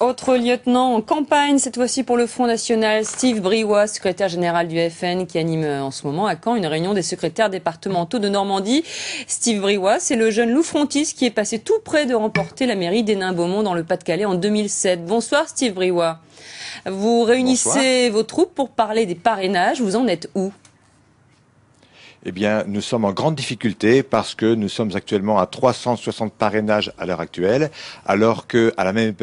Autre lieutenant en campagne, cette fois-ci pour le Front National, Steve Briouat, secrétaire général du FN, qui anime en ce moment à Caen une réunion des secrétaires départementaux de Normandie. Steve Briouat, c'est le jeune loup-frontiste qui est passé tout près de remporter la mairie d'Hénin-Beaumont dans le Pas-de-Calais en 2007. Bonsoir Steve Briouat. Vous réunissez vos troupes pour parler des parrainages. Vous en êtes où ? Eh bien, nous sommes en grande difficulté parce que nous sommes actuellement à 360 parrainages à l'heure actuelle, alors que à la même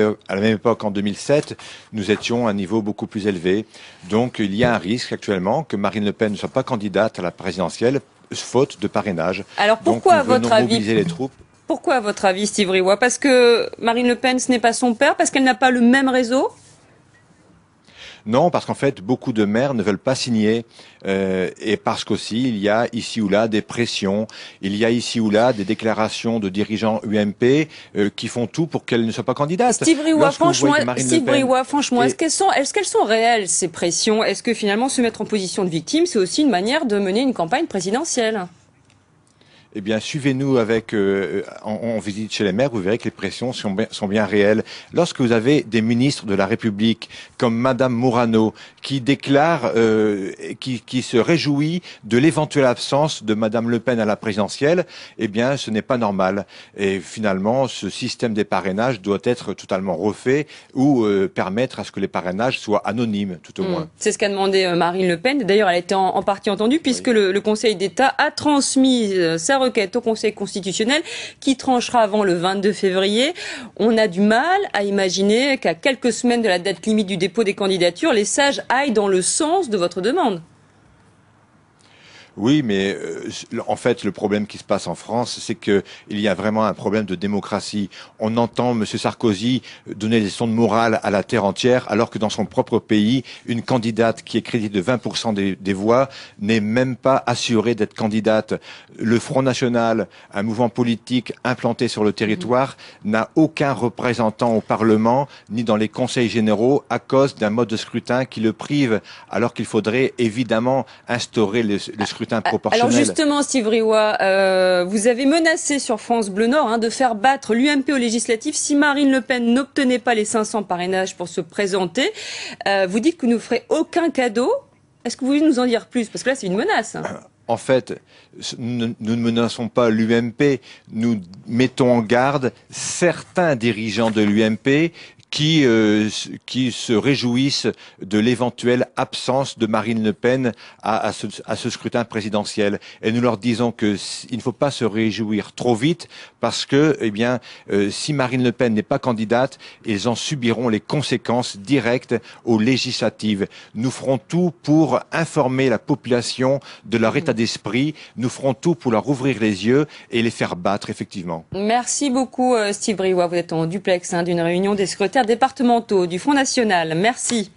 époque, en 2007, nous étions à un niveau beaucoup plus élevé. Donc, il y a un risque actuellement que Marine Le Pen ne soit pas candidate à la présidentielle, faute de parrainage. Alors, pourquoi, à votre avis, mobiliser les troupes. Pourquoi, à votre avis, Steve Briouat? Parce que Marine Le Pen, ce n'est pas son père? Parce qu'elle n'a pas le même réseau? Non, parce qu'en fait, beaucoup de maires ne veulent pas signer et parce qu'aussi, il y a ici ou là des pressions, il y a ici ou là des déclarations de dirigeants UMP qui font tout pour qu'elle ne soit pas candidate. Steve Briouat, franchement, est-ce qu'elles sont réelles, ces pressions? Est-ce que finalement, se mettre en position de victime, c'est aussi une manière de mener une campagne présidentielle? Eh bien, suivez-nous en visite chez les maires, vous verrez que les pressions sont bien réelles. Lorsque vous avez des ministres de la République, comme Madame Morano, qui déclare, qui se réjouit de l'éventuelle absence de Madame Le Pen à la présidentielle, eh bien, ce n'est pas normal. Et finalement, ce système des parrainages doit être totalement refait ou permettre à ce que les parrainages soient anonymes, tout au moins. C'est ce qu'a demandé Marine Le Pen. D'ailleurs, elle a été en partie entendue, puisque le Conseil d'État a transmis sa requête au Conseil constitutionnel qui tranchera avant le 22 février. On a du mal à imaginer qu'à quelques semaines de la date limite du dépôt des candidatures, les sages aillent dans le sens de votre demande. Oui, mais en fait, le problème qui se passe en France, c'est qu'il y a vraiment un problème de démocratie. On entend M. Sarkozy donner des leçons de morale à la terre entière, alors que dans son propre pays, une candidate qui est créditée de 20% des voix n'est même pas assurée d'être candidate. Le Front National, un mouvement politique implanté sur le territoire, n'a aucun représentant au Parlement, ni dans les conseils généraux, à cause d'un mode de scrutin qui le prive, alors qu'il faudrait évidemment instaurer le scrutin proportionnel. Alors justement, Steve Briouat, vous avez menacé sur France Bleu Nord de faire battre l'UMP aux législatives si Marine Le Pen n'obtenait pas les 500 parrainages pour se présenter. Vous dites que vous ne ferez aucun cadeau. Est-ce que vous pouvez nous en dire plus? Parce que là, c'est une menace. En fait, nous ne menaçons pas l'UMP, nous mettons en garde certains dirigeants de l'UMP qui se réjouissent de l'éventuelle absence de Marine Le Pen à ce scrutin présidentiel. Et nous leur disons qu'il ne faut pas se réjouir trop vite parce que, eh bien, si Marine Le Pen n'est pas candidate, ils en subiront les conséquences directes aux législatives. Nous ferons tout pour informer la population de leur état d'esprit. Nous ferons tout pour leur ouvrir les yeux et les faire battre, effectivement. Merci beaucoup, Steve Briouat. Vous êtes en duplex d'une réunion des secrétaires départementaux du Front National. Merci.